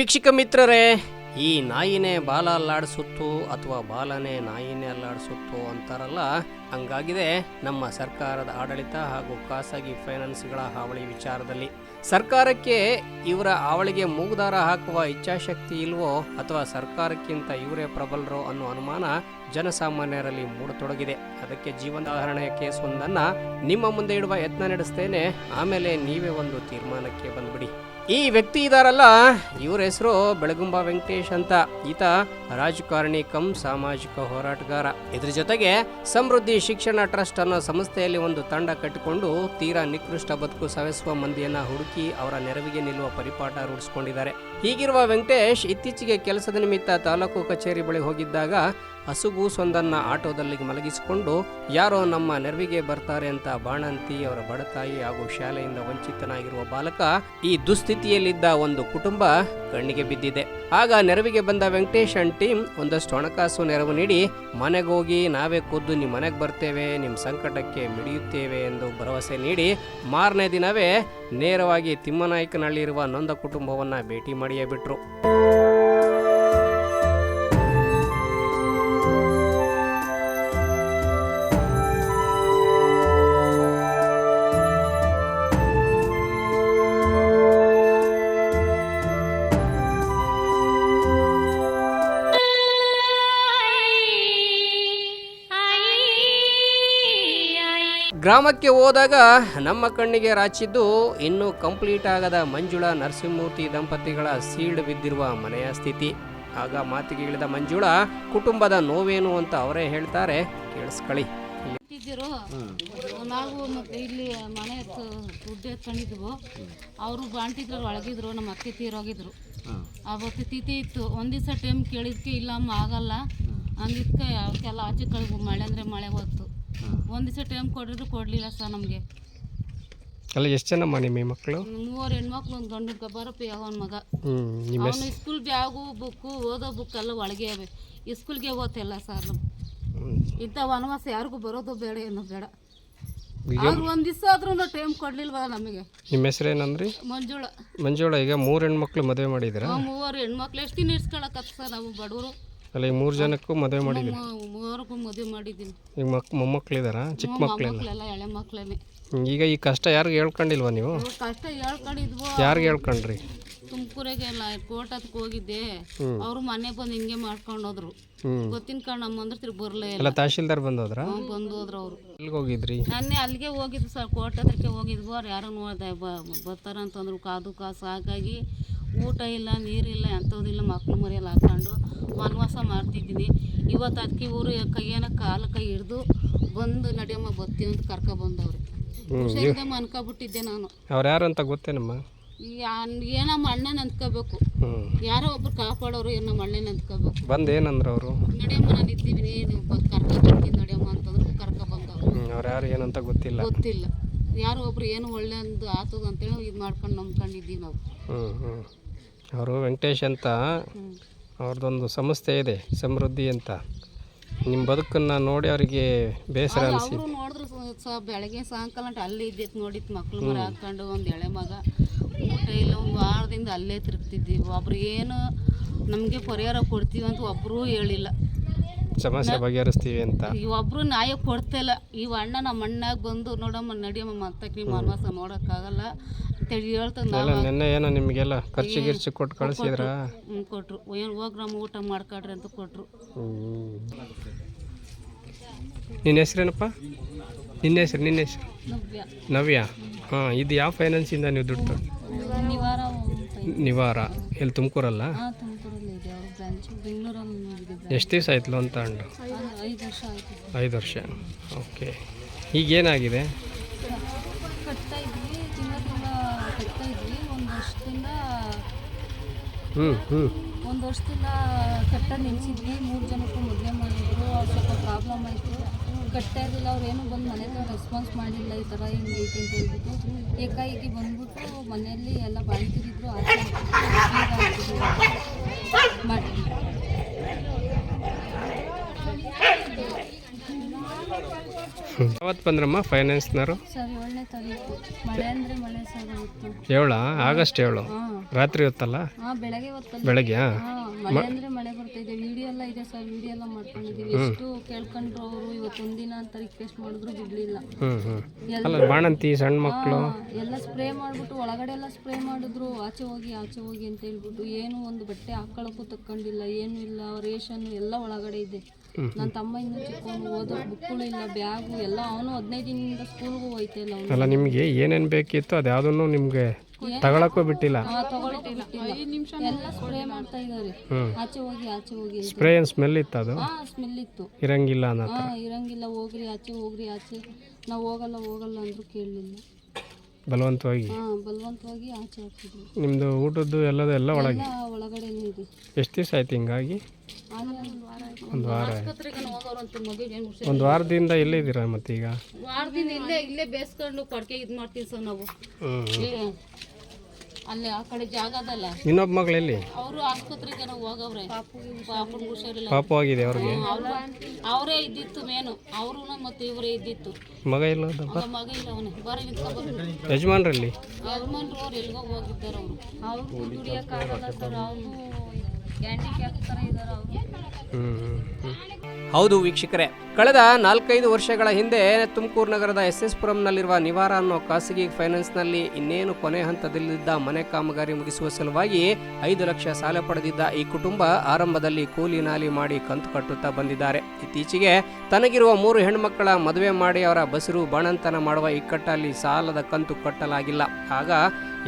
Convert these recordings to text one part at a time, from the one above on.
ವೀಕ್ಷಕ ಮಿತ್ರರೇ, ಈ ನಾಯಿನೇ ಬಾಲ ಅಲ್ಲಾಡಿಸುತ್ತು ಅಥವಾ ಬಾಲನೇ ನಾಯಿನೇ ಅಲ್ಲಾಡಿಸುತ್ತು ಅಂತಾರಲ್ಲ, ಹಂಗಾಗಿದೆ ನಮ್ಮ ಸರ್ಕಾರದ ಆಡಳಿತ ಹಾಗೂ ಖಾಸಗಿ ಫೈನಾನ್ಸ್ಗಳ ಹಾವಳಿ ವಿಚಾರದಲ್ಲಿ. ಸರ್ಕಾರಕ್ಕೆ ಇವರ ಹಾವಳಿಗೆ ಮೂಗುದಾರ ಹಾಕುವ ಇಚ್ಛಾಶಕ್ತಿ ಇಲ್ವೋ ಅಥವಾ ಸರ್ಕಾರಕ್ಕಿಂತ ಇವರೇ ಪ್ರಬಲರೋ ಅನ್ನೋ ಅನುಮಾನ ಜನಸಾಮಾನ್ಯರಲ್ಲಿ ಮೂಡತೊಡಗಿದೆ. ಅದಕ್ಕೆ ಜೀವನೋದಾಹರಣೆಯ ಕೇಸ್ ಒಂದನ್ನು ನಿಮ್ಮ ಮುಂದೆ ಇಡುವ ಯತ್ನ ನಡೆಸ್ತೇನೆ. ಆಮೇಲೆ ನೀವೇ ಒಂದು ತೀರ್ಮಾನಕ್ಕೆ ಬಂದ್ಬಿಡಿ. ಈ ವ್ಯಕ್ತಿ ಇದಾರಲ್ಲ, ಇವ್ರ ಹೆಸರು ಬೆಳಗುಂಬ ವೆಂಕಟೇಶ್ ಅಂತ. ಈತ ರಾಜಕಾರಣಿ ಕಮ್ ಸಾಮಾಜಿಕ ಹೋರಾಟಗಾರ. ಇದ್ರ ಜೊತೆಗೆ ಸಮೃದ್ಧಿ ಶಿಕ್ಷಣ ಟ್ರಸ್ಟ್ ಅನ್ನೋ ಸಂಸ್ಥೆಯಲ್ಲಿ ಒಂದು ತಂಡ ಕಟ್ಟಿಕೊಂಡು ತೀರಾ ನಿಕೃಷ್ಟ ಬದುಕು ಸವೆಸುವ ಮಂದಿಯನ್ನ ಹುಡುಕಿ ಅವರ ನೆರವಿಗೆ ನಿಲ್ಲುವ ಪರಿಪಾಠ ರೂಢಿಸಿಕೊಂಡಿದ್ದಾರೆ. ಹೀಗಿರುವ ವೆಂಕಟೇಶ್ ಇತ್ತೀಚೆಗೆ ಕೆಲಸದ ನಿಮಿತ್ತ ತಾಲೂಕು ಕಚೇರಿ ಬಳಿ ಹೋಗಿದ್ದಾಗ ಹಸುಗೂಸೊಂದನ್ನ ಆಟೋದಲ್ಲಿ ಮಲಗಿಸಿಕೊಂಡು ಯಾರೋ ನಮ್ಮ ನೆರವಿಗೆ ಬರ್ತಾರೆ ಅಂತ ಬಾಣಂತಿ, ಅವರ ಬಡತಾಯಿ ಹಾಗೂ ಶಾಲೆಯಿಂದ ವಂಚಿತನಾಗಿರುವ ಬಾಲಕ, ಈ ದುಸ್ಥಿತಿಯಲ್ಲಿದ್ದ ಒಂದು ಕುಟುಂಬ ಕಣ್ಣಿಗೆ ಬಿದ್ದಿದೆ. ಆಗ ನೆರವಿಗೆ ಬಂದ ವೆಂಕಟೇಶ್ ಅಂಡ್ ಟೀಮ್ ಒಂದಷ್ಟು ಹಣಕಾಸು ನೆರವು ನೀಡಿ ಮನೆಗೋಗಿ ನಾವೇ ಖುದ್ದು ನಿಮ್ಮ ಮನೆಗೆ ಬರ್ತೇವೆ, ನಿಮ್ಮ ಸಂಕಟಕ್ಕೆ ಮಿಡಿಯುತ್ತೇವೆ ಎಂದು ಭರವಸೆ ನೀಡಿ ಮಾರನೇ ದಿನವೇ ನೇರವಾಗಿ ತಿಮ್ಮನಾಯಕನಹಳ್ಳಿರುವ ನೊಂದ ಕುಟುಂಬವನ್ನ ಭೇಟಿ ಮಾಡಿಯೇ ಬಿಟ್ರು. ಗ್ರಾಮಕ್ಕೆ ಹೋದಾಗ ನಮ್ಮ ಕಣ್ಣಿಗೆ ರಾಚಿದ್ದು ಇನ್ನೂ ಕಂಪ್ಲೀಟ್ ಆಗದ ಮಂಜುಳಾ ನರಸಿಂಹಮೂರ್ತಿ ದಂಪತಿಗಳ ಸೀಲ್ಡ್ ಬಿದ್ದಿರುವ ಮನೆಯ ಸ್ಥಿತಿ. ಆಗ ಮಾತಿಗೆ ಇಳಿದ ಮಂಜುಳಾ ಕುಟುಂಬದ ನೋವೇನು ಅಂತ ಅವರೇ ಹೇಳ್ತಾರೆ, ಕೇಳಿಸ್ಕೊಳ್ಳಿ. ನಾವು ಇಲ್ಲಿ ಮನೆ ದುಡ್ಡು ಎತ್ಕೊಂಡಿದ್ವು. ಅವರು ಬಾಂಟಿದ್ರು ಒಳಗಿದ್ರು, ನಮ್ಮ ಅಕ್ಕೆ ತೀರೋಗಿದ್ರು. ಅವತ್ತು ತಿಥಿ ಇತ್ತು. ಒಂದು ದಿವಸ ಟೈಮ್ ಕೇಳಿದ್ಕೆ ಇಲ್ಲಮ್ಮ ಆಗಲ್ಲ ಅಂದಿದ್ಕೆ ಅವಕ್ಕೆಲ್ಲ ಆಚೆ ಕಳ್ಗು, ಮಳೆ ಅಂದರೆ ಮಳೆ ಹೊತ್ತು ಒಂದು ದಿವಸ ಟೈಮ್ ಕೊಡಿದ್ರು ಕೊಡಲಿಲ್ಲ ಸರ್ ನಮಗೆ. ಅಲ್ಲ, ಎಷ್ಟು ಜನ ನಿಮ್ಮ ಮಕ್ಕಳು? 3 ಹೆಣ್ಮಕ್ಳು, ಒಂದು ಗಂಡು ಗಬ್ಬರಪ್ಪ ಅವನ ಮಗ. ಅವನು ಸ್ಕೂಲ್ ಬ್ಯಾಗು ಬುಕ್ಕು ಓದೋ ಬುಕ್ ಎಲ್ಲ ಒಳಗೆ ಅವೆ. ಸ್ಕೂಲ್ಗೆ ಓದ್ತಿಲ್ಲ ಸರ್. ಇಂಥ ವನವಾಸ ಯಾರಿಗೂ ಬರೋದು ಬೇಡ, ಏನೋ ಬೇಡ. ಅವ್ರು ಒಂದು ದಿವಸ ಆದ್ರೂ ಟೈಮ್ ಕೊಡ್ಲಿಲ್ವ ನಮಗೆ. ನಿಮ್ಮ ಹೆಸರೇನಂದ್ರಿ? ಮಂಜುಳಾ. ಮಂಜುಳಾ, ಈಗ 3 ಹೆಣ್ಮಕ್ಳು ಮದುವೆ ಮಾಡಿದ್ದೀರಾ? 3 ಹೆಣ್ಮಕ್ಳು ಎಷ್ಟು ದಿನ ಇಡ್ಸ್ಕೊಳಕತ್ತ ಸರ್ ನಾವು ಬಡವರು. ಅಲ್ಲ, ಈ 3 ಜನಕ್ಕೂ ಮದುವೆ ಮಾಡಿದ್ದೀವಿ? 3 ಮದುವೆ ಮಾಡಿದ್ದೀನಿ. ಈಗ ಮೊಮ್ಮಕ್ಳಿದಾರಾ? ಚಿಕ್ಕ ಮಕ್ಕಳೆಲ್ಲ? ಎಳೆ ಮಕ್ಕಳೇ. ಈಗ ಈ ಕಷ್ಟ ಯಾರಿಗೆ ಹೇಳ್ಕೊಂಡಿಲ್ವಾ ನೀವು? ಕಷ್ಟ ಹೇಳ್ಕೊಂಡಿದ್ವು. ಯಾರಿಗೆ ಹೇಳ್ಕೊಂಡ್ರಿ? ತುಮಕೂರಿಗೆ ಕೋರ್ಟ್ ಹತ್ರಕ್ಕೆ ಹೋಗಿದ್ದೆ. ಅವರು ಮನೆ ಬಂದು ಹಿಂಗೆ ಮಾಡ್ಕೊಂಡು ಹೋದ್ರು. ಗೊತ್ತಿನ ಕಾರಣ ನಮ್ಮ ಅಂದ್ರೆ ತಿರ್ಗಿ ಬರಲೇ ಇಲ್ಲ. ತಹಶೀಲ್ದಾರ್ ಬಂದೋದ್ರ? ಬಂದು ಹೋದ್ರು ಅವರು. ಎಲ್ಲಿಗೆ ಹೋಗಿದ್ರಿ? ನಾನೇ ಅಲ್ಲಿಗೆ ಹೋಗಿದ್ದು ಸರ್, ಕೋರ್ಟ್ ಹತ್ರಕ್ಕೆ ಹೋಗಿದ್ವು. ಅವ್ರು ಯಾರೋ ನೋಡ್ದೆ ಬರ್ತಾರಂತಂದ್ರು. ಕಾದು ಕಾಸು ಹಾಗಾಗಿ ಊಟ ಇಲ್ಲ, ನೀರಿಲ್ಲ, ಎಂಥದಿಲ್ಲ. ಮಕ್ಕಳು ಮರಿಯಲ್ಲಿ ಹಾಕೊಂಡು ವನವಾಸ ಮಾಡ್ತಿದ್ದೀನಿ. ಇವತ್ತು ಅದಕ್ಕೆ ಇವರು ಕೈಯೇನ ಕಾಲ ಕೈ ಹಿಡ್ದು ಬಂದು ನಡಿಯಮ್ಮ ಬರ್ತೀವಿ ಅಂತ ಕರ್ಕೊಬಂದವ್ರೆ. ಹುಷಾರಿದ್ದ ಅನ್ಕೊಬಿಟ್ಟಿದ್ದೆ ನಾನು. ಅವ್ರು ಯಾರು ಅಂತ ಗೊತ್ತೇನಮ್ಮ? ಏನಮ್ಮ ಅಣ್ಣನ ಅಂದ್ಕೋಬೇಕು. ಯಾರೋ ಒಬ್ರು ಕಾಪಾಡೋರು, ನಮ್ಮ ಅಣ್ಣನ ಅಂದ್ಕೋಬೇಕು. ಬಂದು ಏನಂದ್ರೆ ಅವರು? ನಡಿಯಮ್ಮ ನಾನು ಇದ್ದೀವಿ, ನೀವು ಕರ್ಕೊಬರ್ತೀನಿ ನಡಿಯಮ್ಮ ಅಂತಂದ್ರು. ಕರ್ಕೊಬಂದವ್ರು. ಅವ್ರು ಯಾರು ಏನಂತ ಗೊತ್ತಿಲ್ಲ. ಗೊತ್ತಿಲ್ಲ. ಯಾರೋ ಒಬ್ರು ಏನು ಒಳ್ಳೆಯದು ಆತದ ಅಂತೇಳಿ ಇದು ಮಾಡ್ಕೊಂಡು ನಂಬ್ಕೊಂಡಿದ್ದೀವಿ ನಾವು. ಅವರು ವೆಂಕಟೇಶ್ ಅಂತ, ಅವ್ರದ್ದೊಂದು ಸಂಸ್ಥೆ ಇದೆ ಸಮೃದ್ಧಿ ಅಂತ. ನಿಮ್ಮ ಬದುಕನ್ನು ನೋಡಿ ಅವರಿಗೆ ಬೇಸರ ಅನಿಸಿ ಅವರು ನೋಡಿದ್ರು ಬೆಳಗ್ಗೆ ಸಾಯಂಕಾಲ ಅಲ್ಲೇ ಇದ್ದಿತ್ತು. ನೋಡಿತ್ತು ಮಕ್ಳು ಮರ ಹಾಕೊಂಡು ಒಂದು ಎಳೆ ಮಗ, ಊಟ ಇಲ್ಲ. ಒಂದು ವಾರದಿಂದ ಅಲ್ಲೇ ತಿರುಗ್ತಿದ್ದೀವಿ. ಒಬ್ರು ಏನು ನಮಗೆ ಪರಿಹಾರ ಕೊಡ್ತೀವಿ ಅಂತ ಒಬ್ಬರೂ ಹೇಳಿಲ್ಲ. ಸಮಸ್ಯೆ ಬಗೆಹರಿಸ್ತೀವಿ ಅಂತ ಒಬ್ಬರು ನ್ಯಾಯ ಕೊಡ್ತಿಲ್ಲ. ಇವ ಅಣ್ಣ ನಮ್ಮ ಅಣ್ಣಾಗ ಬಂದು ನೋಡಮ್ಮ ನಡಿಯಮ್ಮ ಮತ್ತೆ ನಿಮ್ಮ ವನವಾಸ ನೋಡೋಕ್ಕಾಗಲ್ಲ ಅಂತೇಳಿ ಹೇಳ್ತಾರೆ. ನೆನ್ನೆ ಏನೋ ನಿಮಗೆಲ್ಲ ಖರ್ಚು ಗಿರ್ಚು ಕೊಟ್ಟು ಕಳಿಸಿದ್ರ? ಕೊಟ್ಟರು. ಏನು ಹೋಗ್ರಮ್ಮ ಊಟ ಮಾಡ್ಕೊಡ್ರಿ ಅಂತ ಕೊಟ್ಟರು. ನಿನ್ನ ಹೆಸ್ರೇನಪ್ಪ? ನಿನ್ನ ಹೆಸರು? ನವ್ಯ. ಹಾಂ, ಇದು ಯಾವ ಫೈನಾನ್ಸಿಂದ ನೀವು ದುಡ್ಡು? ನಿವಾರ. ಎಲ್ಲಿ ತುಮಕೂರಲ್ಲ? ಎಷ್ಟು ದಿವಸ ಆಯ್ತು ಲೋನ್ ತಗೊಂಡು? 5 ವರ್ಷ. ಓಕೆ. ಈಗೇನಾಗಿದೆ? ಒಂದು ವರ್ಷದಿಂದ ಕಟ್ಟ ನಿಲ್ಲಿಸಿದ್ವಿ. 3 ಜನಕ್ಕೂ ಮದುವೆ ಮಾಡಿದ್ರು. ಅವ್ರು ಸ್ವಲ್ಪ ಪ್ರಾಬ್ಲಮ್ ಆಯಿತು, ಕಟ್ತಾ ಇರಲಿಲ್ಲ. ಅವ್ರು ಏನೂ ಬಂದು ಮನೆಯಲ್ಲ ರೆಸ್ಪಾನ್ಸ್ ಮಾಡಿಲ್ಲ. ಈ ಥರ ಹಿಂಗೆ ಐತೆ ಅಂತ ಹೇಳ್ಬಿಟ್ಟು ಏಕಾಏಕಿ ಬಂದ್ಬಿಟ್ಟು ಮನೆಯಲ್ಲಿ ಎಲ್ಲ ಬಾಳ್ತಿದ್ರು. ಮಾಡಿ ಯಾವತ್ತು ಬಂದ್ರಮ್ಮ ಫೈನಾನ್ಸ್ನವರು? ಸರ್ 7ನೇ ತಾರೀಕು. ಮಳೆ ಅಂದರೆ ಮಳೆ ಸರ್ ಇವತ್ತು. 7 ಆಗಸ್ಟ್ 7 ರಾತ್ರಿ ಹೊತ್ತಲ್ಲ? ಹಾಂ, ಬೆಳಗ್ಗೆ ಹೊತ್ತಲ್ಲ. ಬೆಳಗ್ಗೆ? ಮಳೆ ಅಂದರೆ ಮಳೆ ಬರ್ತಾಯಿದೆ. ವಿಡಿಯೋ ಎಲ್ಲ ಇದೆ ಸರ್, ವಿಡಿಯೋ ಎಲ್ಲ ಮಾಡ್ಕೊಂಡಿದ್ದೀವಿ. ಎಷ್ಟು ಕೇಳ್ಕೊಂಡ್ರು ಅವರು. ಇವತ್ತೊಂದಿನ ಅಂತ ರಿಕ್ವೆಸ್ಟ್ ಮಾಡಿದ್ರು ಬಿಡಲಿಲ್ಲ. ಅಲ್ಲ ಬಾಣಂತಿ ಸಣ್ಣ ಮಕ್ಕಳು ಎಲ್ಲ ಸ್ಪ್ರೇ ಮಾಡಿಬಿಟ್ಟು ಒಳಗಡೆ ಎಲ್ಲ ಸ್ಪ್ರೇ ಮಾಡಿದ್ರು. ಆಚೆ ಹೋಗಿ ಅಂತ ಹೇಳ್ಬಿಟ್ಟು ಏನು ಒಂದು ಬಟ್ಟೆ ಹಾಕೊಳ್ಳೋಕ್ಕೂ ತಕ್ಕೊಂಡಿಲ್ಲ, ಏನೂ ಇಲ್ಲ. ರೇಷನ್ ಎಲ್ಲ ಒಳಗಡೆ ಇದೆ. ನನ್ನ ತಮ್ಮ ಇನ್ನೂ ಚಿಕ್ಕವನು, ಓದೋ ಬುಕ್ಗಳು ಇಲ್ಲ, ಬ್ಯಾಗು ಎಲ್ಲ. ಅವನು 15 ದಿನದಿಂದ ಸ್ಕೂಲ್ಗೂ ಹೋಯ್ತಾ ಇಲ್ಲ. ಅಲ್ಲ ನಿಮಗೆ ಏನೇನು ಬೇಕಿತ್ತು ಅದು ಯಾವುದನ್ನು ನಿಮಗೆ ತಗೊಳಕ್ಕೂ ಬಿಟ್ಟಿಲ್ಲ? ತಗೊಳಕ್ಕೂ ಬಿಟ್ಟಿಲ್ಲ. ಎಲ್ಲ ಸ್ಪ್ರೇ ಮಾಡ್ತಾ ಇದ್ದಾರೆ. ಆಚೆ ಹೋಗಿ ಸ್ಪ್ರೇ ಏನು ಸ್ಮೆಲ್ ಇತ್ತು? ಅದು ಸ್ಮೆಲ್ ಇತ್ತು. ಇರಂಗಿಲ್ಲ ಅನ್ನೋ ಇರಂಗಿಲ್ಲ, ಹೋಗ್ರಿ ಆಚೆ ನಾವು ಹೋಗಲ್ಲ ಅಂದ್ರು ಕೇಳಲಿಲ್ಲ. ಬಲವಂತವಾಗಿ ಆಚೆ ಹಾಕಿದ್ವಿ. ನಿಮ್ಮದು ಊಟದ್ದು ಎಲ್ಲ ಒಳಗಡೆನೇ ಇದೆ. ಎಷ್ಟು ದಿವಸ ಆಯ್ತು ಹಿಂಗಾಗಿ? ಒಂದು ವಾರ. ಆಸ್ಪತ್ರೆಗೆ ಹೋಗೋರಂತ ಮಗುಗೆ ಒಂದು ವಾರದಿಂದ ಎಲ್ಲಿದ್ದೀರಾ ಮತ್ತೆ ಈಗ? ವಾರದಿಂದ ಇಲ್ಲೇ ಬೇಯಿಸ್ಕೊಂಡು ಕೊಡ್ಕೆ ಇದು ಮಾಡ್ತೀವಿ ಸರ್ ನಾವು. ಅಲ್ಲೇ ಆ ಕಡೆ ಜಾಗ ಅದಲ್ಲ. ಇನ್ನೊಬ್ಬ ಮಗಳು ಎಲ್ಲಿ? ಅವರು ಆಸ್ಪತ್ರೆಗೆ ಹೋಗವ್ರೆ. ಪಾಪುಗೆ ಹುಷಾರಿಲ್ಲ. ಪಾಪು ಆಗಿದೆ ಅವ್ರಿಗೆ? ಅವರೇ ಇದ್ದಿತ್ತು ಮೇನು. ಅವರು ಮತ್ತೆ ಇವರೇ ಇದ್ದಿತ್ತು. ಮಗ ಇಲ್ಲ? ಮಗ ಇಲ್ಲ. ಅವನೇ ಬಾರಿ ನಿಂತ್ಕೊಂಡು ಯಜಮಾನ್ರಲ್ಲಿ ಯಜಮಾನ್ರು ಅವ್ರು ಎಲ್ಗೋ ಹೋಗಿದ್ದಾರೆ. ಅವರು ದುಡಿಯೋಕ್ಕಾಗಲ್ಲ ಸರ್. ಅವರು ಹ್ಯಾಂಡಿಕ್ಯಾಪ್ ಥರ ಇದ್ದಾರೆ ಅವರು. ಹೌದು ವೀಕ್ಷಕರೇ, ಕಳೆದ 4-5 ವರ್ಷಗಳ ಹಿಂದೆ ತುಮಕೂರು ನಗರದ SS ಪುರಂನಲ್ಲಿರುವ ನಿವಾರ ಅನ್ನೋ ಖಾಸಗಿ ಫೈನಾನ್ಸ್ನಲ್ಲಿ ಇನ್ನೇನು ಕೊನೆ ಹಂತದಲ್ಲಿದ್ದ ಮನೆ ಕಾಮಗಾರಿ ಮುಗಿಸುವ ಸಲುವಾಗಿ 5 ಲಕ್ಷ ಸಾಲ ಪಡೆದಿದ್ದ ಈ ಕುಟುಂಬ ಆರಂಭದಲ್ಲಿ ಕೂಲಿ ನಾಲಿ ಮಾಡಿ ಕಂತು ಕಟ್ಟುತ್ತಾ ಬಂದಿದ್ದಾರೆ. ಇತ್ತೀಚೆಗೆ ತನಗಿರುವ 3 ಹೆಣ್ಮಕ್ಕಳ ಮದುವೆ ಮಾಡಿ ಅವರ ಬಸಿರು ಬಾಣಂತನ ಮಾಡುವ ಇಕ್ಕಟ್ಟಲ್ಲಿ ಸಾಲದ ಕಂತು ಕಟ್ಟಲಾಗಿಲ್ಲ. ಆಗ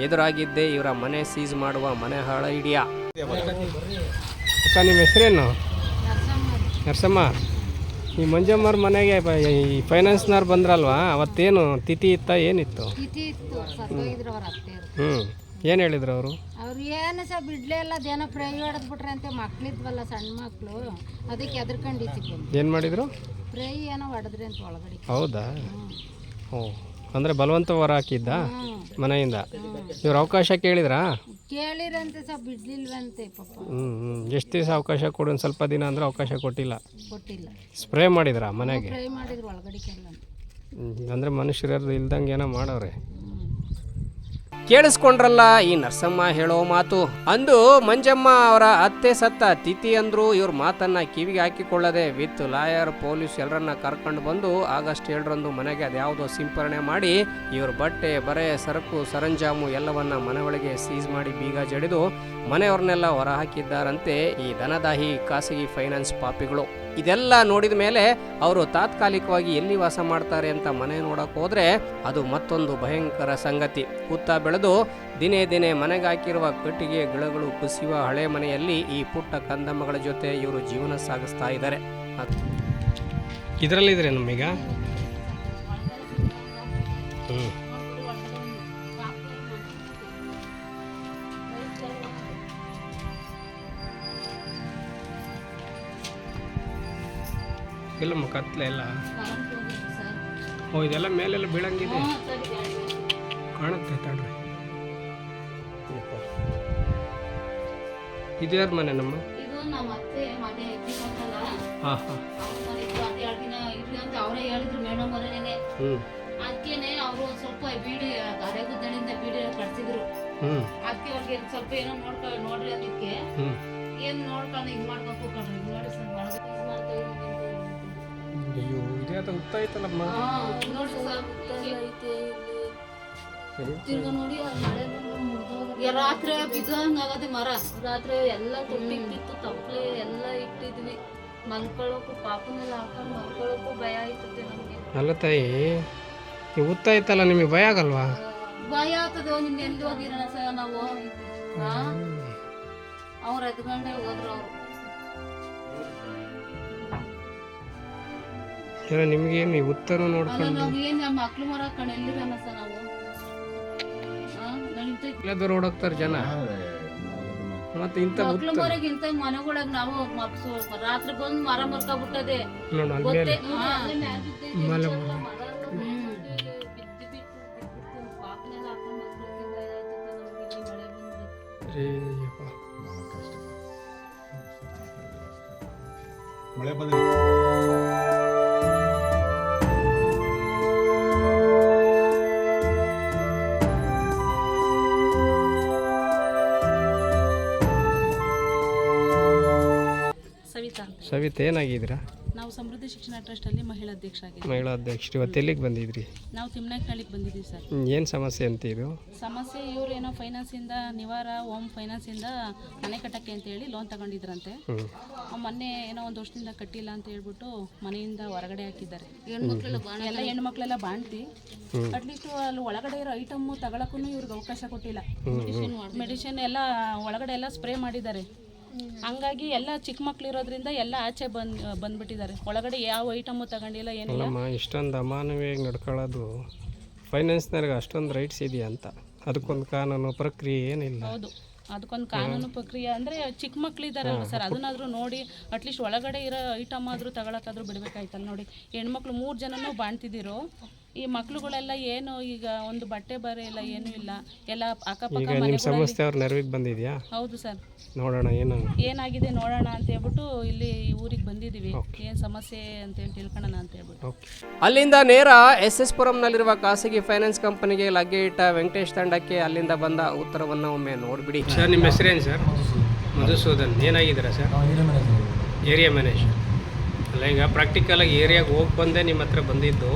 ಎದುರಾಗಿದ್ದೇ ಇವರ ಮನೆ ಸೀಸ್ ಮಾಡುವ ಮನೆ ಹಾಳ ಐಡಿಯಾ. ಅಕ್ಕ, ನಿಮ್ಮ ಹೆಸರೇನು? ನರಸಮ್ಮ. ಈ ಮಂಜಮ್ಮವ್ರ ಮನೆಗೆ ಈ ಫೈನಾನ್ಸ್ನವ್ರು ಬಂದ್ರಲ್ವಾ, ಅವತ್ತೇನು ತಿಥಿ ಇತ್ತ? ಏನಿತ್ತು? ತಿಥಿ ಇತ್ತು. ಸತ್ತೋಗಿದ್ರು ಅವ್ರ ಅತ್ತೆ. ಏನು ಹೇಳಿದ್ರು ಅವರು? ಅವ್ರು ಏನು ಸಹ ಬಿಡ್ಲೇ ಇಲ್ಲ. ಜನ ಫ್ರೈ ಹೊಡೆದ್ಬಿಟ್ರೆ ಅಂತ ಮಕ್ಳಿದ್ವಲ್ಲ, ಸಣ್ಣ ಮಕ್ಕಳು, ಅದಕ್ಕೆ ಎದ್ರಕೊಂಡಿತ್ತು. ಏನು ಮಾಡಿದ್ರು? ಫ್ರೈ ಏನೋ ಹೊಡೆದ್ರಿ ಅಂತ ಒಳಗಡೆ. ಹೌದಾ? ಓ, ಅಂದರೆ ಬಲವಂತ ಹೊರ ಹಾಕಿದ್ದ ಮನೆಯಿಂದ? ಇವ್ರು ಅವಕಾಶ ಕೇಳಿದ್ರಾ? ಕೇಳಿರಂತೆ ಸಹ ಬಿಡ್ಲಿಲ್ವಂತೆ ಪಾಪ. ಎಷ್ಟು ದಿವಸ ಅವಕಾಶ ಕೊಡು? ಒಂದು ಸ್ವಲ್ಪ ದಿನ ಅಂದ್ರೆ ಅವಕಾಶ ಕೊಟ್ಟಿಲ್ಲ. ಸ್ಪ್ರೇ ಮಾಡಿದ್ರಾ ಮನೆಗೆ? ಸ್ಪ್ರೇ ಮಾಡಿದ್ರು ಒಳಗಡೆಗೆಲ್ಲ. ಅಂದರೆ ಮನುಷ್ಯರು ಇಲ್ದಂಗೆ ಏನೋ ಮಾಡವ್ರೆ. ಕೇಳಿಸ್ಕೊಂಡ್ರಲ್ಲ ಈ ನರಸಮ್ಮ ಹೇಳೋ ಮಾತು. ಅಂದು ಮಂಜಮ್ಮ ಅವರ ಅತ್ತೆ ಸತ್ತ ತಿಥಿ ಅಂದ್ರು. ಇವ್ರ ಮಾತನ್ನ ಕಿವಿಗೆ ಹಾಕಿಕೊಳ್ಳದೆ ವಿತ್ ಲಾಯರ್, ಪೊಲೀಸ್ ಎಲ್ಲರನ್ನ ಕರ್ಕೊಂಡು ಬಂದು ಆಗಸ್ಟ್ 7ರಂದು ಮನೆಗೆ ಅದ್ಯಾವುದೋ ಸಿಂಪರಣೆ ಮಾಡಿ ಇವ್ರ ಬಟ್ಟೆ, ಬರೆ, ಸರಕು, ಸರಂಜಾಮು ಎಲ್ಲವನ್ನ ಮನೆ ಒಳಗೆ ಸೀಸ್ ಮಾಡಿ ಬೀಗ ಜಡಿದು ಮನೆಯವ್ರನ್ನೆಲ್ಲ ಹೊರ ಹಾಕಿದ್ದಾರಂತೆ ಈ ದನದಾಹಿ ಖಾಸಗಿ ಫೈನಾನ್ಸ್ ಪಾಪಿಗಳು. ಇದೆಲ್ಲ ನೋಡಿದ ಮೇಲೆ ಅವರು ತಾತ್ಕಾಲಿಕವಾಗಿ ಎಲ್ಲಿ ವಾಸ ಮಾಡ್ತಾರೆ ಅಂತ ಮನೆ ನೋಡಕ್ ಹೋದ್ರೆ ಅದು ಮತ್ತೊಂದು ಭಯಂಕರ ಸಂಗತಿ. ಹುತ್ತ ಬೆಳೆದು ದಿನೇ ಮನೆಗೆ ಹಾಕಿರುವ ಕಟ್ಟಿಗೆ ಗಿಳಗಳು ಕುಸಿಯುವ ಹಳೆ ಮನೆಯಲ್ಲಿ ಈ ಪುಟ್ಟ ಕಂದಮ್ಮಗಳ ಜೊತೆ ಇವರು ಜೀವನ ಸಾಗಿಸ್ತಾ ಇದ್ದಾರೆ. ಇದರಲ್ಲಿದ್ರೆ ನಮ್ಮೀಗ ಇಲ್ಲಮ್ಮ ಕತ್ಲೆ ಎಲ್ಲ. ಓ, ಇದೆಲ್ಲ ಮೇಲೆಲ್ಲ ಬೀಳಂಗಿದೆ ಕಾಣುತ್ತೆ. ತಡ್ರಿ, ಇದು ಯಾರ ಮನೆ? ನಮ್ಮ ಅವರೇ ಹೇಳಿದ್ರು ಮೇಡಮ್ ಅವರೇನೆ. ಅದಕ್ಕೇನೆ ಅವರು ಸ್ವಲ್ಪ ಬೀಡಿ ಅರೆಗುದ್ದಣಿಂದ ಬೀಡಿ ಕಟ್ಸಿದ್ರು. ಅದಕ್ಕೆ ಅವ್ರಿಗೆ ಸ್ವಲ್ಪ ಏನೋ ನೋಡ್ರಿ ಅದಕ್ಕೆ ಏನ್ ನೋಡ್ಕೊಂಡು ಹಿಂಗ್ ಮಾಡ್ಬೇಕು ಕಣ್ರಿ. ನೋಡಿ ಸರ್ ಅಯ್ಯೋ, ಇದೇ ಗೊತ್ತಾಯ್ತಲ್ಲಮ್ಮ. ನೋಡಿ ಸರ್ ತಿರ್ಗ ನೋಡಿ ರಾತ್ರಿ ಬಿದ್ದಂಗಾಗದೆ ಮರ. ರಾತ್ರಿ ಎಲ್ಲ ತೊಟ್ಟಿಟ್ಟಿತ್ತು, ತಪ್ಪಲೆ ಎಲ್ಲ ಇಟ್ಟಿದ್ವಿ. ಮಲ್ಕೊಳ್ಳೋಕು ಪಾಪನೆಲ್ಲ ಹಾಕೊಂಡು ಮಲ್ಕೊಳ್ಳೋಕು ಭಯ ಆಯ್ತದೆ ನಮ್ಗೆ. ಅಲ್ಲ ತಾಯಿ, ಗೊತ್ತಾಯ್ತಲ್ಲ, ನಿಮಗೆ ಭಯ ಆಗಲ್ವಾ? ಭಯ ಆಗ್ತದೆ. ನಿನ್ನೆ ಎಲ್ಲಿ ಹೋಗಿರೋಣ ಸರ್ ನಾವು? ಅವ್ರು ಎದ್ಕೊಂಡೆ ಹೋದ್ರು. ಅವರು ನಿಮ್ಗೇನು ಉತ್ತರ ನೋಡ್ಕೊಂಡು ನಾವು ಏನ್ ನಮ್ಮ ಮಕ್ಳು ಮರ ಕಣ ಎಲ್ಲಿರೋಣ ಸರ್ ನಾವು? ದೂರ ಓಡೋಗ್ತಾರೆ ಜನ. ಮತ್ತೆ ಇಂಥ ಮಕ್ಳು ಮರಗೆ ಇಂಥ ಮನೆಗೊಳಗೆ ನಾವು ರಾತ್ರಿ ಬಂದು ಮರ ಮರ್ಕೊಬಿಟ್ಟದೆ. ಮಳೆ ಬಂದ ಸವಿತಾ ಏನಾಗಿದ್ದೀರಾ? ನಾವು ಸಮೃದ್ಧಿ ಶಿಕ್ಷಣ ಟ್ರಸ್ಟಲ್ಲಿ ಮಹಿಳಾ ಅಧ್ಯಕ್ಷ ಆಗಿದ್ದೀವಿ. ಮಹಿಳಾ ಅಧ್ಯಕ್ಷರು. ಇವತ್ತು ಎಲ್ಲಿಗೆ ಬಂದಿದ್ರಿ? ನಾವು ತಿಮ್ಮನಹಳ್ಳಿಗೆ ಬಂದಿದ್ದೀವಿ ಸರ್. ಏನು ಸಮಸ್ಯೆ ಅಂತ ಇದು? ಸಮಸ್ಯೆ ಇವರು ಏನೋ ಫೈನಾನ್ಸಿಂದ ನಿವಾರ ಹೋಮ್ ಫೈನಾನ್ಸಿಂದ ಮನೆ ಕಟ್ಟಕ್ಕೆ ಅಂತೇಳಿ ಲೋನ್ ತಗೊಂಡಿದ್ರಂತೆ. ಮೊನ್ನೆ ಏನೋ ಒಂದು ವರ್ಷದಿಂದ ಕಟ್ಟಿಲ್ಲ ಅಂತ ಹೇಳ್ಬಿಟ್ಟು ಮನೆಯಿಂದ ಹೊರಗಡೆ ಹಾಕಿದ್ದಾರೆ. ಎಲ್ಲ ಹೆಣ್ಮಕ್ಳೆಲ್ಲ ಬಾಣ್ತಿ ಅಟ್ಲೀಸ್ಟ್ ಅಲ್ಲಿ ಒಳಗಡೆ ಇರೋ ಐಟಮ್ ತಗೊಳಕ್ಕೂ ಇವ್ರಿಗೆ ಅವಕಾಶ ಕೊಟ್ಟಿಲ್ಲ. ಮೆಡಿಸಿನ್ ಎಲ್ಲ ಒಳಗಡೆ ಎಲ್ಲ ಸ್ಪ್ರೇ ಮಾಡಿದ್ದಾರೆ. ಹಂಗಾಗಿ ಎಲ್ಲ ಚಿಕ್ಕ ಮಕ್ಳು ಇರೋದ್ರಿಂದ ಎಲ್ಲ ಆಚೆ ಬಂದ್ಬಿಟ್ಟಿದ್ದಾರೆ. ಒಳಗಡೆ ಯಾವ ಐಟಮು ತಗೊಂಡಿಲ್ಲ, ಏನಿಲ್ಲ. ಇಷ್ಟೊಂದು ಅಮಾನವೀಯವಾಗಿ ನಡ್ಕೊಳ್ಳೋದು ಫೈನಾನ್ಸ್ನವ್ರಿಗೆ ಅಷ್ಟೊಂದು ರೈಟ್ಸ್ ಇದೆಯಾ ಅಂತ, ಅದಕ್ಕೊಂದು ಕಾನೂನು ಪ್ರಕ್ರಿಯೆ ಏನಿಲ್ಲ. ಹೌದು, ಅದಕ್ಕೊಂದು ಕಾನೂನು ಪ್ರಕ್ರಿಯೆ ಅಂದರೆ ಚಿಕ್ಕ ಮಕ್ಳು ಇದ್ದಾರಲ್ವ ಸರ್, ಅದನ್ನಾದರೂ ನೋಡಿ ಅಟ್ಲೀಸ್ಟ್ ಒಳಗಡೆ ಇರೋ ಐಟಮ್ ಆದರೂ ತಗೊಳಕ್ಕಾದ್ರೂ ಬಿಡಬೇಕಾಯ್ತಲ್ಲ. ನೋಡಿ, ಹೆಣ್ಮಕ್ಳು 3 ಜನನೂ ಬಾಣ್ತಿದ್ದೀರೋ. ಈ ಮಕ್ಳುಗಳೆಲ್ಲ ಏನು ಈಗ ಒಂದು ಬಟ್ಟೆ ಬರೆ ಇಲ್ಲ, ಏನೂ ಇಲ್ಲ. ಎಲ್ಲ ಅಕ್ಕಪಕ್ಕ ನಿಮ್ಮ ಸಂಸ್ಥೆ ಅವ್ರ ನೆರವಿಗೆ ಬಂದಿದೆಯಾ? ಹೌದು ಸರ್. ನೋಡೋಣ ಏನಾಗಿದೆ ನೋಡೋಣ ಅಂತ ಹೇಳ್ಬಿಟ್ಟು ಇಲ್ಲಿ ಊರಿಗೆ ಬಂದಿದ್ದೀವಿ. ಏನು ಸಮಸ್ಯೆ ಅಂತೇಳಿ ತಿಳ್ಕೊಳ್ಳೋಣ ಅಂತ ಹೇಳ್ಬಿಟ್ಟು. ಅಲ್ಲಿಂದ ನೇರ SS ಪುರಂನಲ್ಲಿರುವ ಖಾಸಗಿ ಫೈನಾನ್ಸ್ ಕಂಪನಿಗೆ ಲಗ್ಗೆ ಇಟ್ಟ ವೆಂಕಟೇಶ್ ತಂಡಕ್ಕೆ ಅಲ್ಲಿಂದ ಬಂದ ಉತ್ತರವನ್ನು ಒಮ್ಮೆ ನೋಡಿಬಿಡಿ. ಸರ್, ನಿಮ್ಮ ಹೆಸರೇನು ಸರ್? ಮಧುಸೂದನ್. ಏನಾಗಿದ್ದೀರಾ ಸರ್? Area manager. ಅಲ್ಲ, ಈಗ ಪ್ರಾಕ್ಟಿಕಲಾಗಿ ಏರಿಯಾಗೆ ಹೋಗಿ ಬಂದೆ ನಿಮ್ಮ ಹತ್ರ ಬಂದಿದ್ದು.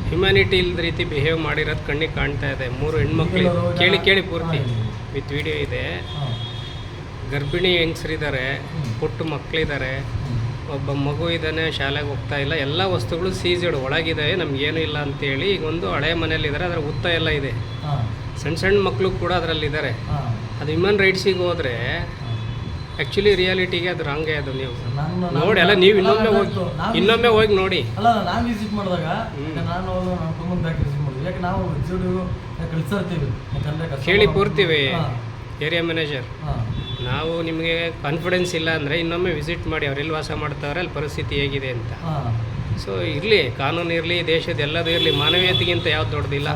ಹ್ಯುಮ್ಯಾನಿಟಿ ಇಲ್ಲದ ರೀತಿ ಬಿಹೇವ್ ಮಾಡಿರೋದು ಕಣ್ಣಿಗೆ ಕಾಣ್ತಾ ಇದೆ. 3 ಹೆಣ್ಮಕ್ಳು, ಕೇಳಿ ಪೂರ್ತಿ ವಿತ್ ವಿಡಿಯೋ ಇದೆ. ಗರ್ಭಿಣಿ ಹೆಂಗಸರಿದ್ದಾರೆ, ಪುಟ್ಟ ಮಕ್ಕಳಿದ್ದಾರೆ, ಒಬ್ಬ ಮಗು ಇದ್ದಾನೆ, ಶಾಲೆಗೆ ಹೋಗ್ತಾ ಇಲ್ಲ. ಎಲ್ಲ ವಸ್ತುಗಳು ಸೀಸ್ಡ್ ಒಳಗಿದೆ, ನಮಗೇನು ಇಲ್ಲ ಅಂತೇಳಿ. ಈಗ ಒಂದು ಹಳೆ ಮನೇಲಿದ್ದಾರೆ, ಅದರ ಉತ್ತ ಎಲ್ಲ ಇದೆ. ಸಣ್ಣ ಮಕ್ಕಳು ಕೂಡ ಅದರಲ್ಲಿದ್ದಾರೆ. ಅದು ಹ್ಯೂಮನ್ ರೈಟ್ಸಿಗೆ ಹೋದರೆ ಆ್ಯಕ್ಚುಲಿ ರಿಯಾಲಿಟಿಗೆ ಅದು ರಾಂಗೇ. ಅದು ನೀವು ನೋಡಿ, ಅಲ್ಲ ನೀವು ಇನ್ನೊಮ್ಮೆ ಹೋಗಿ ನೋಡಿ. ಅಲ್ಲ, ನಾನು ವಿಸಿಟ್ ಮಾಡಿದಾಗ ನಾನು ತುಂಬ ಬ್ಯಾಕ್ ವಿಸಿಟ್ ಮಾಡಿದ್ವಿ. ಯಾಕೆ ನಾವು ಕಳಿಸ್ತೀವಿ. ಕೇಳಿ ಪೂರ್ತಿವಿ ಏರಿಯಾ ಮ್ಯಾನೇಜರ್, ನಾವು ನಿಮಗೆ ಕಾನ್ಫಿಡೆನ್ಸ್ ಇಲ್ಲ ಅಂದರೆ ಇನ್ನೊಮ್ಮೆ ವಿಸಿಟ್ ಮಾಡಿ, ಅವ್ರು ಎಲ್ಲಿ ವಾಸ ಮಾಡ್ತಾವ್ರೆ, ಅಲ್ಲಿ ಪರಿಸ್ಥಿತಿ ಹೇಗಿದೆ ಅಂತ. ಸೊ ಇರಲಿ, ಕಾನೂನು ಇರಲಿ, ದೇಶದ ಎಲ್ಲದೂ ಇರಲಿ, ಮಾನವೀಯತೆಗಿಂತ ಯಾವ್ದು ದೊಡ್ಡದಿಲ್ಲ.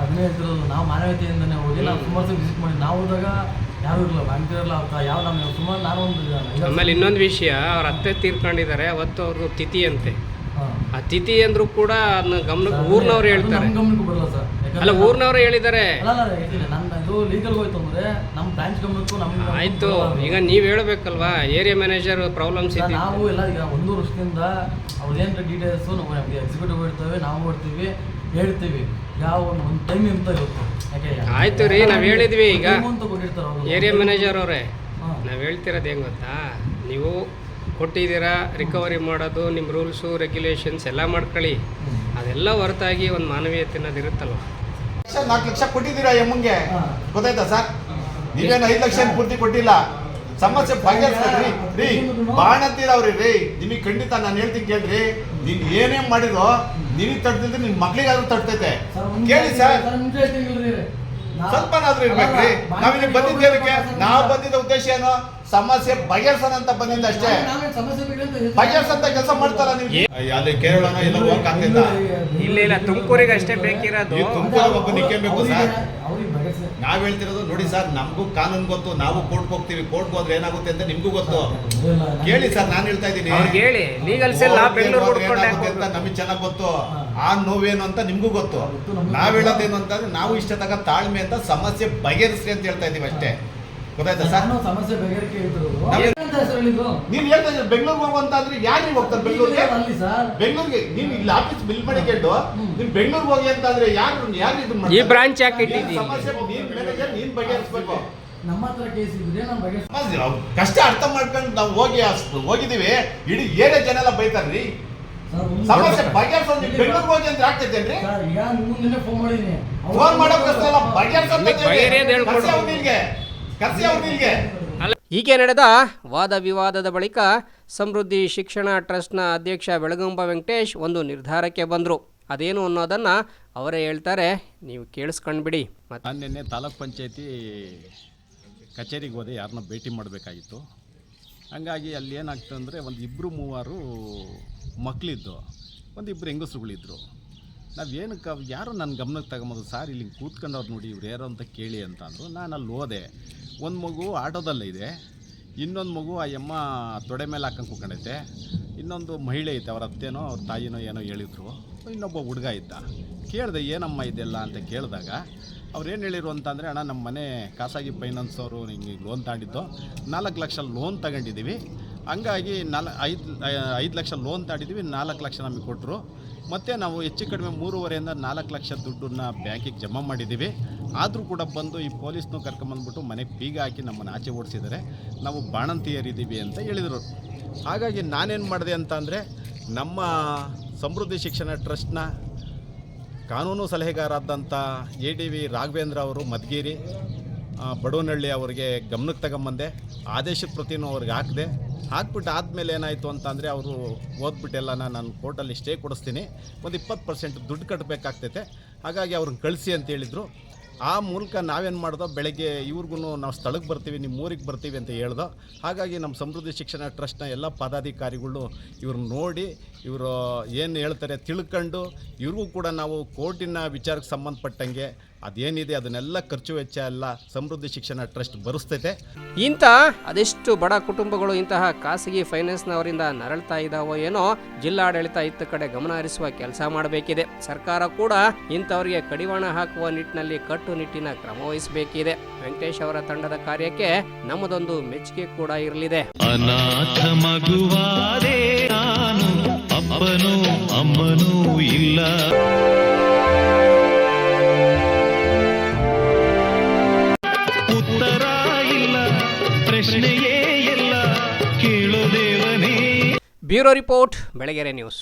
ನಾವು ಮಾನವೀಯತೆಯಿಂದನೇ ಹೋಗಿ ನಾವು ಸುಮಾರು ವಿಸಿಟ್ ಮಾಡಿ, ನಾವು ಹೋದಾಗ ಯಾರು ಇರಲ್ಲ, ಬ್ಯಾಂಕ್ ಇರಲ್ಲ, ಯಾವ ನಮ್ಮ ಸುಮಾರು ನಾನು ಒಂದು. ಆಮೇಲೆ ಇನ್ನೊಂದು ವಿಷಯ, ಅವ್ರ ಅತ್ತೆ ತೀರ್ಕೊಂಡಿದ್ದಾರೆ, ಅವತ್ತು ಅವ್ರದ್ದು ತಿಥಿ ಅಂತೆ. ಆ ತಿಥಿ ಅಂದ್ರೂ ಕೂಡ ಅದನ್ನ ಗಮನಕ್ಕೆ ಊರ್ನವ್ರು ಹೇಳ್ತಾರೆ. ಗಮನಕ್ಕೆ ಬರಲ್ಲ ಸರ್. ಅಲ್ಲ, ಊರ್ನವ್ರು ಹೇಳಿದ್ದಾರೆ. ಇದು ಲೀಗಲ್ ಹೋಯ್ತು ಅಂದ್ರೆ ನಮ್ಮ ಬ್ರಾಂಚ್ ಗಮನಕ್ಕೂ ನಮ್ಮ ಆಯ್ತು. ಈಗ ನೀವು ಹೇಳ್ಬೇಕಲ್ವಾ, ಏರಿಯಾ ಮ್ಯಾನೇಜರ್ ಪ್ರಾಬ್ಲಮ್ಸ್ ಇದೆ. ನಾವು ಎಲ್ಲ ಈಗ 1 ವರ್ಷದಿಂದ ಅವ್ರದ್ದೇನು ಡೀಟೇಲ್ಸು ನಾವು ಎಕ್ಸಿಕ್ಯೂಟಿವ್ ಇರ್ತೇವೆ, ನಾವು ಮಾಡ್ತೀವಿ, ಹೇಳ್ತೀವಿ. ಯಾವ ಒಂದು ಟೈಮ್ ಅಂತ ಇರುತ್ತೆ. ಆಯ್ತು ರೀ, ನಾವು ಹೇಳಿದ್ವಿ. ಈಗ ಕೊಟ್ಟಿರ್ತಾರೆ ಏರಿಯಾ ಮ್ಯಾನೇಜರ್ ಅವರೇ, ನಾವು ಹೇಳ್ತಿರೋದು ಹೆಂಗೆ ಗೊತ್ತಾ, ನೀವು ಕೊಟ್ಟಿದ್ದೀರಾ, ರಿಕವರಿ ಮಾಡೋದು, ನಿಮ್ಮ ರೂಲ್ಸು ರೆಗ್ಯುಲೇಷನ್ಸ್ ಎಲ್ಲ ಮಾಡ್ಕೊಳ್ಳಿ. ಅದೆಲ್ಲ ಹೊರತಾಗಿ ಒಂದು ಮಾನವೀಯತೆ ಅನ್ನೋದು ಇರುತ್ತಲ್ವ. 4 ಲಕ್ಷ ಕೊಟ್ಟಿದ್ದೀರಾ ಎಮ್ಮಂಗೆ, ಗೊತ್ತಾಯ್ತಾ ಸರ್? ನೀವೇನು 5 ಲಕ್ಷ ಪೂರ್ತಿ ಕೊಟ್ಟಿಲ್ಲ. ಸಮಸ್ಯೆ ಬಗೆಹರಿಸ್ರಿ ರೀ. ಬಾಣಂತೀರವ್ರಿ ರೀ, ನಿಮಗೆ ಖಂಡಿತ ನಾನು ಹೇಳ್ತೀನಿ ಕೇಳ್ರಿ. ನೀನು ಏನೇ ಮಾಡಿರೋ ನಿನಗೆ ತಡ್ತಿದ್ರೆ ನಿನ್ನ ಮಕ್ಳಿಗಾದ್ರೂ ತಡ್ತೈತೆ. ಕೇಳಿ ಸರ್, ಸ್ವಲ್ಪನಾದ್ರೂ ಇರ್ಬೇಕ್ರಿ. ನಾವಿಲ್ಲಿ ಬಂದಿದ್ದೇವೆ, ನಾವು ಬಂದಿದ್ದ ಉದ್ದೇಶ ಏನು, ಸಮಸ್ಯೆ ಬಗೆಹರಿಸೋಣ ಅಂತ ಬಂದಿದ್ದ ಅಷ್ಟೇ. ಬಗೆಹರಿಸಂತ ಕೆಲಸ ಮಾಡ್ತಾರ ನೀವು? ಅಲ್ಲಿ ಕೇರಳನ ಎಲ್ಲ ಹೋಗಕ್ಕಾಗ್ತಿಲ್ಲ. ಇಲ್ಲ, ತುಮಕೂರಿಗೆ ಅಷ್ಟೇ ಬೇಕಿರೋದು. ತುಮಕೂರಿಗೆ ಒಬ್ಬ ನಿಕ್ಕಬೇಕು ಸರ್. ನಾವ್ ಹೇಳ್ತಿರೋದು ನೋಡಿ ಸರ್, ನಮಗೂ ಕಾನೂನು ಗೊತ್ತು, ನಾವು ಕೋರ್ಟ್ಗೆ ಹೋಗ್ತೀವಿ. ಕೋರ್ಟ್ಗೆ ಹೋದ್ರೆ ಏನಾಗುತ್ತೆ ಅಂತ ನಿಮ್ಗೂ ಗೊತ್ತು. ಕೇಳಿ ಸರ್, ನಾನು ಹೇಳ್ತಾ ಇದ್ದೀನಿ, ಹೇಳಿ. ಲೀಗಲ್ ಸೆಲ್ ಏನಾಗುತ್ತೆ ಅಂತ ನಮಗೆ ಚೆನ್ನಾಗಿ ಗೊತ್ತು. ಆ ನೋವೇನು ಅಂತ ನಿಮ್ಗೂ ಗೊತ್ತು. ನಾವ್ ಹೇಳೋದೇನು ಅಂತಂದ್ರೆ, ನಾವು ಇಷ್ಟ ತಗ ತಾಳ್ಮೆ ಅಂತ ಸಮಸ್ಯೆ ಬಗೆಹರಿಸ್ರಿ ಅಂತ ಹೇಳ್ತಾ ಇದೀವಿ ಅಷ್ಟೇ. ಗೊತ್ತಾಯ್ತಾ ಸರ್? ಸಮಸ್ಯೆ ಬಗೆಹರಿಕೆ ನೀನ್ ಹೇಳ್ತಾ ಇದ್ದೀರಿ ಬೆಂಗಳೂರಿಗೆ ಹೋಗುವಂತ ಅಂದ್ರೆ ಯಾರು ನೀವು ಹೋಗ್ತಾರೆ ಬೆಂಗಳೂರಿಗೆ? ಬೆಂಗಳೂರಿಗೆ ನೀವು ಇಲ್ಲಿ ಆಫೀಸ್ ಬಿಲ್ ಮಾಡಿಕೊಂಡು ನೀವು ಬೆಂಗಳೂರಿಗೆ ಹೋಗಿ ಅಂತ ಅಂದ್ರೆ ಯಾರು ಇದು ಮಾಡ್ತಾರೆ? ಈ ಬ್ರಾಂಚ್ ಯಾಕೆ ಇಟ್ಟಿದ್ದೀವಿ? ಸಮಸ್ಯೆ ನೀನ್ ಮ್ಯಾನೇಜರ್, ನೀನ್ ಬಗೆಹರಿಸಬೇಕು. ನಮ್ಮ ಹತ್ರ ಕೇಸ್ ಇದ್ರೆ ನಾವು ಬಗೆಹರಿಸ್ತೀವಿ. ಕಷ್ಟ ಅರ್ಥ ಮಾಡ್ಕೊಂಡು ನಾವು ಹೋಗಿದೀವಿ. ಇಡೀ ಏರಿಯಾ ಜನ ಎಲ್ಲ ಬೈತಾರ್ರಿ. ಸಮಸ್ಯೆ ಬಗೆಹರಿಸೋದು ನೀವು ಬೆಂಗಳೂರಿಗೆ ಹೋಗಿ ಅಂದ್ರೆ ಆಗ್ತೈತೇನ್ರಿ? ಈಗ ಮುಂದಿನ ಫೋನ್ ಮಾಡಿದೀನಿ. ಫೋನ್ ಮಾಡೋ ಪ್ರಶ್ನೆ ಎಲ್ಲ ಬಗೆಹರಿಸೋದು. ಹೀಗೆ ನಡೆದ ವಾದ ವಿವಾದದ ಬಳಿಕ ಸಮೃದ್ಧಿ ಶಿಕ್ಷಣ ಟ್ರಸ್ಟ್ನ ಅಧ್ಯಕ್ಷ ಬೆಳಗುಂಬ ವೆಂಕಟೇಶ್ ಒಂದು ನಿರ್ಧಾರಕ್ಕೆ ಬಂದರು. ಅದೇನು ಅನ್ನೋದನ್ನು ಅವರೇ ಹೇಳ್ತಾರೆ, ನೀವು ಕೇಳಿಸ್ಕೊಂಡ್ಬಿಡಿ. ನಾನು ನಿನ್ನೆ ತಾಲೂಕ್ ಪಂಚಾಯತಿ ಕಚೇರಿಗೆ ಹೋದೆ, ಯಾರನ್ನ ಭೇಟಿ ಮಾಡಬೇಕಾಗಿತ್ತು. ಹಂಗಾಗಿ ಅಲ್ಲಿ ಏನಾಗ್ತದೆ ಅಂದರೆ, ಒಂದು 2-3 ಮಕ್ಕಳಿದ್ದು, 1-2 ಹೆಂಗಸ್ರುಗಳಿದ್ರು. ನಾವೇನಕ್ಕೆ ಯಾರು ನನ್ನ ಗಮನಕ್ಕೆ ತಗೊಂಬೋದು, ಸಾರ್ ಇಲ್ಲಿ ಕೂತ್ಕೊಂಡವ್ರು ನೋಡಿ, ಇವ್ರು ಯಾರು ಅಂತ ಕೇಳಿ ಅಂತ ಅಂದರು. ನಾನು ಅಲ್ಲಿ ಹೋದೆ. ಒಂದು ಮಗು ಆಟೋದಲ್ಲೇ ಇದೆ, ಇನ್ನೊಂದು ಮಗು ಆ ಅಮ್ಮ ತೊಡೆ ಮೇಲೆ ಹಾಕೊಂಡು ಕೂತ್ಕೊಂಡೈತೆ, ಇನ್ನೊಂದು ಮಹಿಳೆ ಐತೆ, ಅವ್ರ ಅತ್ತೇನೋ ಅವ್ರ ತಾಯಿನೋ ಏನೋ ಹೇಳಿದ್ರು. ಇನ್ನೊಬ್ಬ ಹುಡುಗ ಇದ್ದ. ಕೇಳಿದೆ, ಏನಮ್ಮ ಇದೆಲ್ಲ ಅಂತ ಕೇಳಿದಾಗ ಅವ್ರು ಏನು ಹೇಳಿರು ಅಂತಂದರೆ, ಅಣ್ಣ ನಮ್ಮ ಮನೆ ಖಾಸಗಿ ಫೈನಾನ್ಸ್ ಅವರು ಹಿಂಗೆ ಲೋನ್ ತಗೊಂಡಿದ್ದು, 4 ಲಕ್ಷ ಲೋನ್ ತಗೊಂಡಿದ್ದೀವಿ, ಹಂಗಾಗಿ 5 ಲಕ್ಷ ಲೋನ್ ತಾಡಿದ್ವಿ, 4 ಲಕ್ಷ ನಮಗೆ ಕೊಟ್ಟರು. ಮತ್ತು ನಾವು ಹೆಚ್ಚು ಕಡಿಮೆ 3.5ರಿಂದ 4 ಲಕ್ಷ ದುಡ್ಡನ್ನು ಬ್ಯಾಂಕಿಗೆ ಜಮಾ ಮಾಡಿದ್ದೀವಿ. ಆದರೂ ಕೂಡ ಬಂದು ಈ ಪೊಲೀಸ್ನೂ ಕರ್ಕೊಂಬಂದ್ಬಿಟ್ಟು ಮನೆಗೆ ಬೀಗ ಹಾಕಿ ನಮ್ಮನ್ನು ಆಚೆ ಓಡಿಸಿದ್ದಾರೆ. ನಾವು ಬಾಣಂತಿಯರಿದ್ದೀವಿ ಅಂತ ಹೇಳಿದರು. ಹಾಗಾಗಿ ನಾನೇನು ಮಾಡಿದೆ ಅಂತ ಅಂದರೆ, ನಮ್ಮ ಸಮೃದ್ಧಿ ಶಿಕ್ಷಣ ಟ್ರಸ್ಟ್ನ ಕಾನೂನು ಸಲಹೆಗಾರಾದಂಥ ADV ರಾಘವೇಂದ್ರ ಅವರು ಮಧುಗಿರಿ ಬಡವನಹಳ್ಳಿ ಅವರಿಗೆ ಗಮನಕ್ಕೆ ತಗೊಂಬಂದೆ. ಆದೇಶದ ಪ್ರತಿನೂ ಅವ್ರಿಗೆ ಹಾಕ್ಬಿಟ್ಟು ಆದಮೇಲೆ ಏನಾಯಿತು ಅಂತಂದರೆ, ಅವರು ಓದ್ಬಿಟ್ಟೆಲ್ಲ ನಾನು ಕೋರ್ಟಲ್ಲಿ ಸ್ಟೇ ಕೊಡಿಸ್ತೀನಿ, ಒಂದು 20% ದುಡ್ಡು ಕಟ್ಟಬೇಕಾಗ್ತೈತೆ, ಹಾಗಾಗಿ ಅವ್ರನ್ನ ಕಳಿಸಿ ಅಂತ ಹೇಳಿದರು. ಆ ಮೂಲಕ ನಾವೇನು ಮಾಡ್ದೋ, ಬೆಳಗ್ಗೆ ಇವ್ರಿಗೂ ನಾವು ಸ್ಥಳಕ್ಕೆ ಬರ್ತೀವಿ, ನಿಮ್ಮ ಊರಿಗೆ ಬರ್ತೀವಿ ಅಂತ ಹೇಳ್ದೋ. ಹಾಗಾಗಿ ನಮ್ಮ ಸಮೃದ್ಧಿ ಶಿಕ್ಷಣ ಟ್ರಸ್ಟ್ನ ಎಲ್ಲ ಪದಾಧಿಕಾರಿಗಳು ಇವ್ರನ್ನ ನೋಡಿ, ಇವರು ಏನು ಹೇಳ್ತಾರೆ ತಿಳ್ಕೊಂಡು, ಇವ್ರಿಗೂ ಕೂಡ ನಾವು ಕೋರ್ಟಿನ ವಿಚಾರಕ್ಕೆ ಸಂಬಂಧಪಟ್ಟಂಗೆ ಅದೇನಿದೆ ಅದನ್ನೆಲ್ಲ ಖರ್ಚು ವೆಚ್ಚ ಎಲ್ಲ ಸಮೃದ್ಧಿ ಶಿಕ್ಷಣ ಟ್ರಸ್ಟ್ ಭರಿಸ್ತೈತೆ. ಇಂಥ ಅದೆಷ್ಟು ಬಡ ಕುಟುಂಬಗಳು ಇಂತಹ ಖಾಸಗಿ ಫೈನಾನ್ಸ್ನವರಿಂದ ನರಳ್ತಾ ಇದ್ದಾವೋ ಏನೋ, ಜಿಲ್ಲಾಡಳಿತ ಇತ್ತ ಕಡೆ ಗಮನ ಹರಿಸುವ ಕೆಲಸ ಮಾಡಬೇಕಿದೆ. ಸರ್ಕಾರ ಕೂಡ ಇಂಥವರಿಗೆ ಕಡಿವಾಣ ಹಾಕುವ ನಿಟ್ಟಿನಲ್ಲಿ ಕಟ್ಟುನಿಟ್ಟಿನ ಕ್ರಮ ವಹಿಸಬೇಕಿದೆ. ವೆಂಕಟೇಶ್ ಅವರ ತಂಡದ ಕಾರ್ಯಕ್ಕೆ ನಮ್ಮದೊಂದು ಮೆಚ್ಚುಗೆ ಕೂಡ ಇರಲಿದೆ. ಅನಾಥ ಮಗುವಾದೆ ನಾನು, ಅಪ್ಪನೂ ಅಮ್ಮನೂ ಇಲ್ಲ. ಉತ್ತರ ಇಲ್ಲ, ಪ್ರಶ್ನೆಯೇ ಇಲ್ಲ, ಕೇಳೋ ದೇವನೇ. Bureau report, Belagere news.